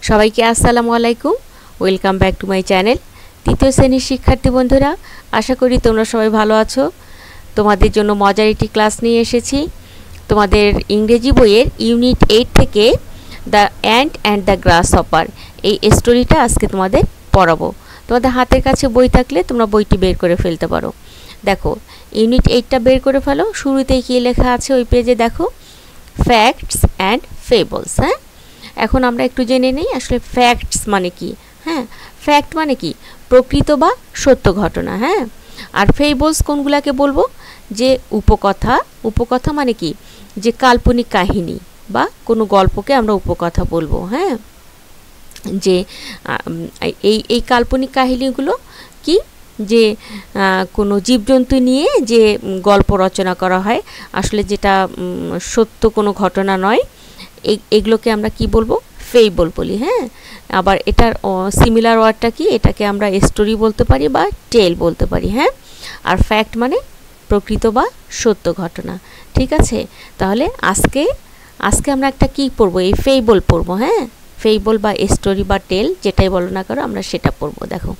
সবাইকে আসসালামু আলাইকুম। Welcome back to my channel. তৃতীয় শ্রেণীর শিক্ষার্থী বন্ধুরা, আশা করি তোমরা সবাই ভালো আছো। তোমাদের জন্য মজার একটি ক্লাস নিয়ে এসেছি। তোমাদের ইংরেজি বইয়ের ইউনিট 8 থেকে দ্য অ্যান্ট অ্যান্ড দ্য গ্রাসহপার এই স্টোরিটা আজকে তোমাদের পড়াবো। তোমাদের হাতের কাছে বই থাকলে তোমরা বইটি বের করে ফেলতে পারো। দেখো, ইউনিট 8টা বের করে ফেলো। শুরুতেই কী লেখা আছে ওই পেজে দেখো, ফ্যাক্টস অ্যান্ড ফেবলস। হ্যাঁ, এখন আমরা একটু জেনে নিই আসলে ফ্যাক্টস মানে কি। হ্যাঁ, ফ্যাক্ট মানে কি? প্রকৃত বা সত্য ঘটনা। হ্যাঁ, আর ফেবলস কোনগুলাকে বলবো? যে উপকথা। উপকথা মানে কি? যে কাল্পনিক কাহিনী বা কোনো গল্পকে আমরা উপকথা বলবো। হ্যাঁ, যে এই কাল্পনিক কাহিনীগুলো কি, যে কোনো জীবজন্তু নিয়ে যে গল্প রচনা করা হয়, আসলে যেটা সত্য কোনো ঘটনা নয়, এগুলোকে আমরা কি বলবো? ফেবল বলি। হ্যাঁ, আবার এটার সিমিলার ওয়ার্ডটা কি, এটাকে আমরা স্টোরি বলতে পারি বা টেল বলতে পারি। হ্যাঁ, আর ফ্যাক্ট মানে প্রকৃত বা সত্য ঘটনা। ঠিক আছে, তাহলে আজকে আমরা একটা কি পড়বো? এই ফেবল পড়বো। হ্যাঁ, ফেবল বা স্টোরি বা টেল যেটাই বলো না করো, আমরা সেটা পড়বো। দেখো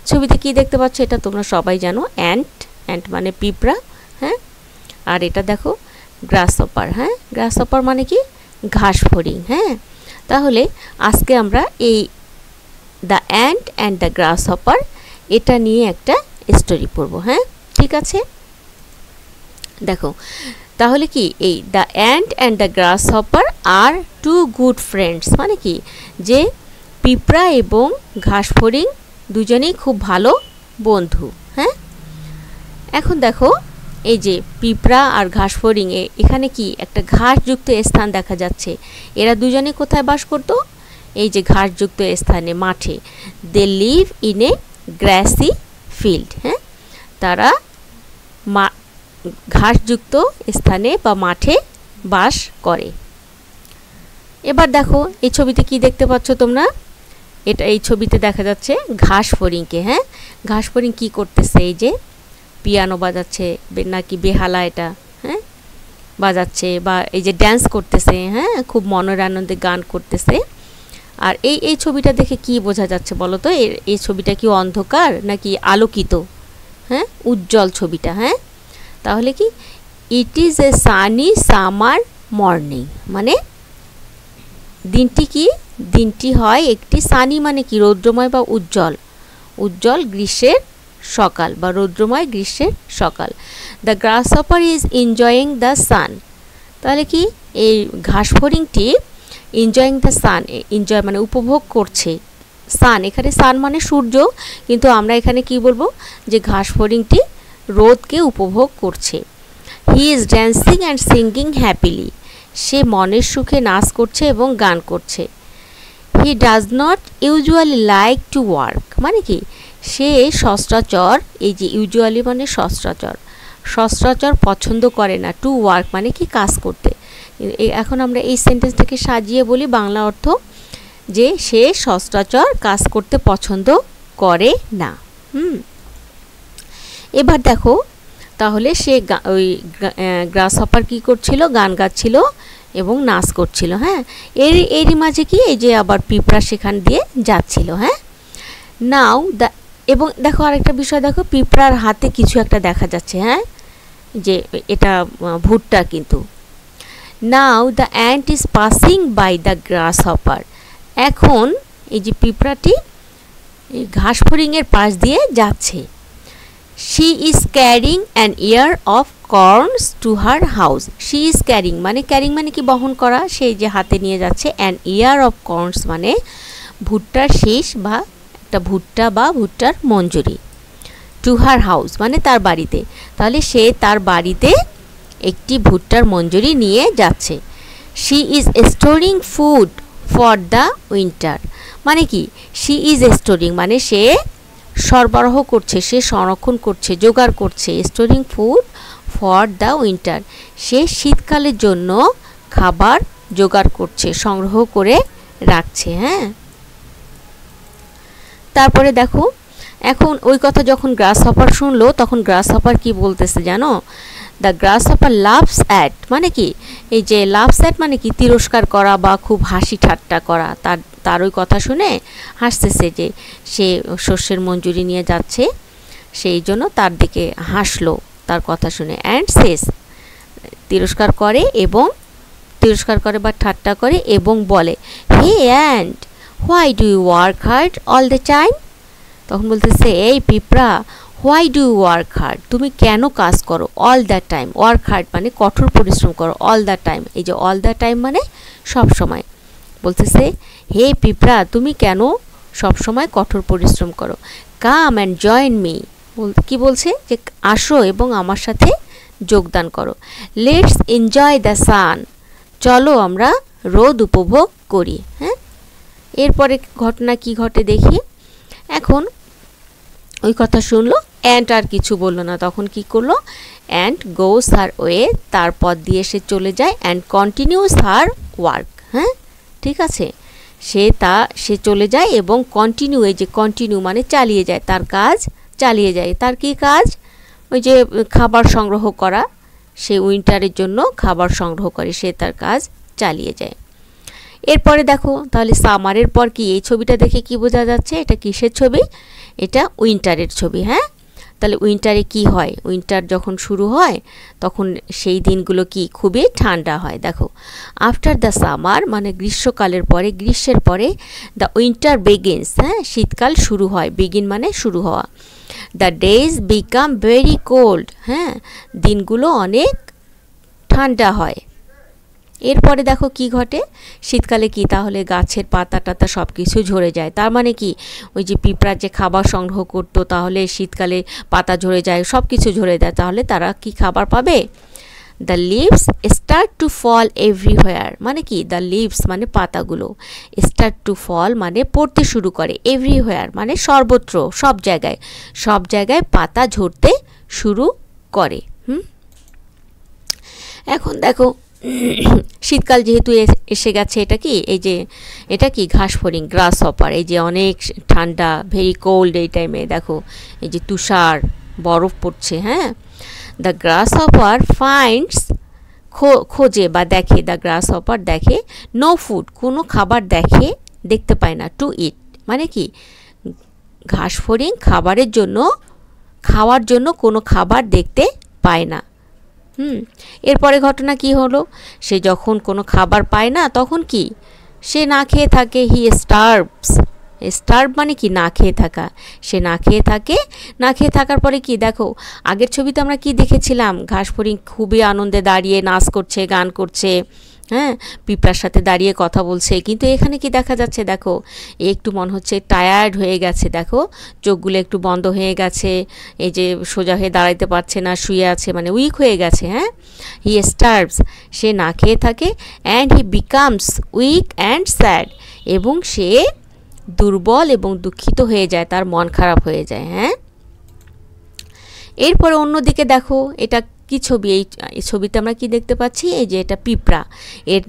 ছবিতে কি দেখতে পাচ্ছ, এটা তোমরা সবাই জানো, অ্যান্ট মানে পিঁপড়া। হ্যাঁ, আর এটা দেখো গ্রাসহপার। হ্যাঁ, গ্রাসহপার মানে কি? ঘাস ফড়িং। হ্যাঁ, তাহলে আজকে আমরা এই দ্য অ্যান্ট অ্যান্ড দ্য গ্রাসহপার এটা নিয়ে একটা স্টোরি পড়বো। হ্যাঁ, ঠিক আছে। দেখো তাহলে কি, এই the ant and the grasshopper are two good friends মানে কি? যে পিঁপড়া এবং ঘাস ফড়িং দুজনেই খুব ভালো বন্ধু। হ্যাঁ, এখন দেখো এই যে পিঁপড়া আর ঘাস ফড়িং, এখানে কি একটা ঘাসযুক্ত স্থান দেখা যাচ্ছে। এরা দুজনে কোথায় বাস করতো? এই যে ঘাসযুক্ত স্থানে, মাঠে। They live in a grassy field. হ্যাঁ, তারা ঘাসযুক্ত স্থানে বা মাঠে বাস করে। এবার দেখো এই ছবিতে কি দেখতে পাচ্ছ তোমরা? এই ছবিতে দেখা যাচ্ছে ঘাস ফড়িংকে। হ্যাঁ, ঘাস ফড়িং কী করতেছে? এই যে পিয়ানো বাজাচ্ছে নাকি বেহালা এটা, হ্যাঁ, বাজাচ্ছে, বা এই যে ড্যান্স করতেছে। হ্যাঁ, খুব মনের আনন্দে গান করতেছে। আর এই ছবিটা দেখে কি বোঝা যাচ্ছে বলো তো? এই ছবিটা কি অন্ধকার নাকি আলোকিত? হ্যাঁ, উজ্জ্বল ছবিটা। হ্যাঁ, তাহলে কি, it is a Sunny summer morning মানে দিনটি কি? দিনটি হয় একটি সানি মানে কি? রৌদ্রময় বা উজ্জ্বল গ্রীষ্মের সকাল বা রৌদ্রময় গ্রীষ্মের সকাল। The গ্রাসহপার is enjoying the sun. তাহলে কি, এই ঘাস ফড়িংটি এনজয়িং দ্য সান, এনজয় মানে উপভোগ করছে। সান, এখানে সান মানে সূর্য, কিন্তু আমরা এখানে কি বলবো? যে ঘাস ফড়িংটি রোদকে উপভোগ করছে। He is dancing and singing happily. সে মনের সুখে নাচ করছে এবং গান করছে। He does not usually like to work মানে কি? সে সচরাচর, এই যে ইউজুয়ালি মানে সচরাচর পছন্দ করে না। টু ওয়ার্ক মানে কি? কাজ করতে। এখন আমরা এই সেন্টেন্সটাকে সাজিয়ে বলি বাংলা অর্থ, যে সে সচরাচর কাজ করতে পছন্দ করে না। এবার দেখো তাহলে সে ওই গ্রাসহপার কী করছিল? গান গাচ্ছিল এবং নাচ করছিল। হ্যাঁ, এরই মাঝে কি, এই যে আবার পিঁপড়া সেখান দিয়ে যাচ্ছিল। হ্যাঁ, নাও দ্য, এবং দেখো আরেকটা বিষয়, দেখো পিঁপড়ার হাতে কিছু একটা দেখা যাচ্ছে। হ্যাঁ, যে এটা ভুট্টা কিন্তু। Now the ant is passing by the grasshopper. এখন এই যে পিঁপড়াটি ঘাস ফড়িংয়ের পাশ দিয়ে যাচ্ছে। She is carrying an ear of corns to her house. She is carrying মানে কি? বহন করা। সেই যে হাতে নিয়ে যাচ্ছে। অ্যান ইয়ার অফ কর্নস মানে ভুট্টার শীষ বা একটা ভুট্টা বা ভুট্টার মঞ্জরি। টু হার হাউস মানে তার বাড়িতে। তাহলে সে তার বাড়িতে একটি ভুট্টার মঞ্জরি নিয়ে যাচ্ছে। She is storing food for the winter মানে কি? শি ইজ স্টোরিং মানে সে সরবরাহ করছে, সে সংরক্ষণ করছে, জোগাড় করছে। Storing food for the winter, সে শীতকালের জন্য খাবার জোগাড় করছে, সংগ্রহ করে রাখছে। হ্যাঁ, তারপরে দেখো, এখন ওই কথা যখন গ্রাসহপার শুনলো, তখন গ্রাসহপার কি বলতেছে জানো? দ্য গ্রাসহপার লাভস অ্যাট মানে কি? এই যে লাভস অ্যাট মানে কি? তিরস্কার করা বা খুব হাসি ঠাট্টা করা, তার ওই কথা শুনে হাসতেছে যে সে শস্যের মঞ্জুরি নিয়ে যাচ্ছে, সেই জন্য তার দিকে হাসলো তার কথা শুনে। অ্যান্ড সেস, তিরস্কার করে বা ঠাট্টা করে এবং বলে, hey and why do you work hard all the time? তখন বলতেছে, এই পিঁপড়া, why do you work hard, তুমি কেন কাজ করো? All the time, work hard মানে কঠোর পরিশ্রম করো, অল দ্য টাইম, এই যে অল দ্য টাইম মানে সব সময়। বলতেছে, হে পিঁপড়া, তুমি কেন সব সময় কঠোর পরিশ্রম করো? কাম অ্যান্ড জয়েন মি, কি বলছে যে আসো এবং আমার সাথে যোগদান করো। লেটস এনজয় দ্য সান, চলো আমরা রোদ উপভোগ করি। হ্যাঁ, এরপরে ঘটনা কি ঘটে দেখি। এখন ওই কথা শুনলো, অ্যান্ট আর কিছু বললো না। তখন কি করলো, অ্যান্ট গোস হার ওয়ে, তার পথ দিয়ে সে চলে যায়। অ্যান্ড কন্টিনিউস হার ওয়ার্ক, হ্যাঁ ঠিক আছে, সে চলে যায় এবং কন্টিনিউ, এই যে কন্টিনিউ মানে চালিয়ে যায়, তার কাজ চালিয়ে যায়। তার কি কাজ? ওই যে খাবার সংগ্রহ করা, সে উইন্টারের জন্য খাবার সংগ্রহ করে, সে তার কাজ চালিয়ে যায়। এরপরে দেখো তাহলে সামারের পর কি, এই ছবিটা দেখে কি বোঝা যাচ্ছে এটা কিসের ছবি? এটা উইন্টারের ছবি। হ্যাঁ, তাহলে উইন্টারে কি হয়? উইন্টার যখন শুরু হয় তখন সেই দিনগুলো কি খুবই ঠান্ডা হয়। দেখো, আফটার দ্য সামার মানে গ্রীষ্মকালের পরে, গ্রীষ্মের পরে দ্য উইন্টার বিগিনস, হ্যাঁ শীতকাল শুরু হয়, বিগিন মানে শুরু হওয়া। The days become very cold, হ্যাঁ দিনগুলো অনেক ঠান্ডা হয়। এরপরে দেখো কি ঘটে, শীতকালে কি, তাহলে গাছের পাতা টাতা সব কিছু ঝরে যায়। তার মানে কি, ওই যে পিঁপড়া যে খাবার সংগ্রহ করতো, তাহলে শীতকালে পাতা ঝরে যায়, সব কিছু ঝরে যায়, তাহলে তারা কি খাবার পাবে? The leaves start to fall everywhere, মানে কি, দ্য লিভস মানে পাতাগুলো, স্টার্ট টু ফল মানে পড়তে শুরু করে, এভরিহোয়ার মানে সর্বত্র, সব জায়গায় পাতা ঝরতে শুরু করে। এখন দেখো শীতকাল যেহেতু এসে গেছে, এটা কি, এই যে এটা কি ঘাস ফড়িং, গ্রাস হপার, এই যে অনেক ঠান্ডা, ভেরি কোল্ড, এই টাইমে দেখো এই যে তুষার বরফ পড়ছে। হ্যাঁ, দ্য গ্রাস হপার ফাইন্ডস, খোঁজে বা দেখে, দ্য গ্রাস হপার দেখে, নো ফুড কোনো খাবার দেখতে পায় না, টু ইট মানে কি, ঘাস ফড়িং খাওয়ার জন্য কোনো খাবার দেখতে পায় না। এরপরে ঘটনা কি হলো, সে যখন কোনো খাবার পায় না তখন কি, সে না খেয়ে থাকে, হি স্টার্ভ মানে কি না খেয়ে থাকা, সে না খেয়ে থাকার পরে কি, দেখো আগের ছবিতে আমরা কি দেখেছিলাম, ঘাস ফড়িং খুবই আনন্দে দাঁড়িয়ে নাচ করছে, গান করছে, হ্যাঁ পিঁপড়ার সাথে দাঁড়িয়ে কথা বলছে। কিন্তু এখানে কি দেখা যাচ্ছে, দেখো একটু মনে হচ্ছে টায়ার্ড হয়ে গেছে, দেখো চোখগুলো একটু বন্ধ হয়ে গেছে, এই যে সোজা হয়ে দাঁড়াইতে পারছে না, শুয়ে আছে, মানে উইক হয়ে গেছে। হ্যাঁ, হি স্টার্ভস, সে না খেয়ে থাকে, and he becomes weak and sad, এবং সে দুর্বল এবং দুঃখিত হয়ে যায়, তার মন খারাপ হয়ে যায়। হ্যাঁ, এরপরে অন্যদিকে দেখো এটা কি ছবি, এই ছবিতে আমরা কি দেখতে পাচ্ছি, এই যে এটা পিঁপড়া,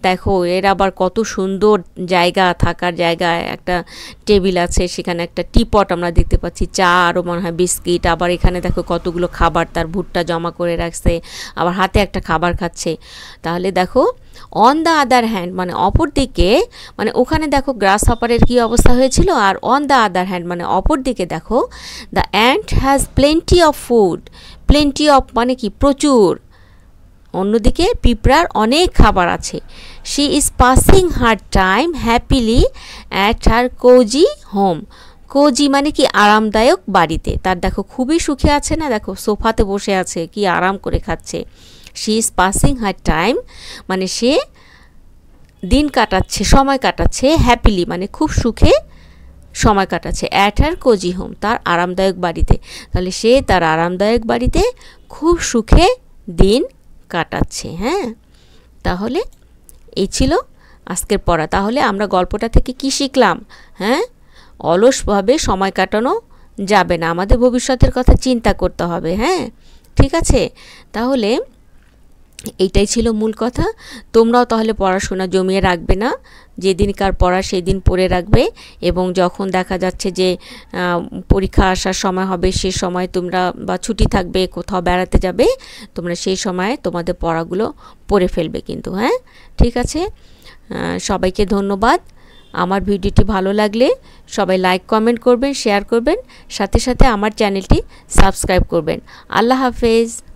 দেখো এর আবার কত সুন্দর জায়গা, থাকার জায়গা, একটা টেবিল আছে, সেখানে একটা টিপট আমরা দেখতে পাচ্ছি, চা আরও মনে হয় বিস্কিট, আবার এখানে দেখো কতগুলো খাবার, তার ভুট্টা জমা করে রাখছে, আবার হাতে একটা খাবার খাচ্ছে। তাহলে দেখো অন দ্য আদার হ্যান্ড মানে অপর দিকে, মানে ওখানে দেখো গ্রাস হপারের কী অবস্থা হয়েছিল, আর অন দ্য আদার হ্যান্ড মানে অপর দিকে দেখো the ant has plenty of food, plenty of মানে কি প্রচুর, অন্যদিকে পিঁপড়ার অনেক খাবার আছে। She is passing her time happily at her cosy home, cosy মানে কি আরামদায়ক বাড়িতে, তার দেখো খুবই সুখে আছে না, দেখো সোফাতে বসে আছে, কি আরাম করে খাচ্ছে। She is passing her time মানে সে দিন কাটাচ্ছে, সময় কাটাচ্ছে, হ্যাপিলি মানে খুব সুখে সময় কাটাচ্ছে, অ্যাট হার কোজি হোম তার আরামদায়ক বাড়িতে, তাহলে সে তার আরামদায়ক বাড়িতে খুব সুখে দিন কাটাচ্ছে। হ্যাঁ, তাহলে এই ছিল আজকের পড়া। তাহলে আমরা গল্পটা থেকে কি শিখলাম? হ্যাঁ, অলসভাবে সময় কাটানো যাবে না, আমাদের ভবিষ্যতের কথা চিন্তা করতে হবে। হ্যাঁ, ঠিক আছে, তাহলে এইটাই ছিল মূল কথা। তোমরাও তাহলে পড়াশোনা জমিয়ে রাখবে না, যেদিনকার পড়া সেই দিন পড়ে রাখবে, এবং যখন দেখা যাচ্ছে যে পরীক্ষা আসার সময় হবে, সে সময় তোমরা বা ছুটি থাকবে, কোথাও বেড়াতে যাবে, তোমরা সেই সময় তোমাদের পড়াগুলো পড়ে ফেলবে কিন্তু। হ্যাঁ, ঠিক আছে, সবাইকে ধন্যবাদ, আমার ভিডিওটি ভালো লাগলে সবাই লাইক কমেন্ট করবেন, শেয়ার করবেন, সাথে সাথে আমার চ্যানেলটি সাবস্ক্রাইব করবেন। আল্লাহ হাফেজ।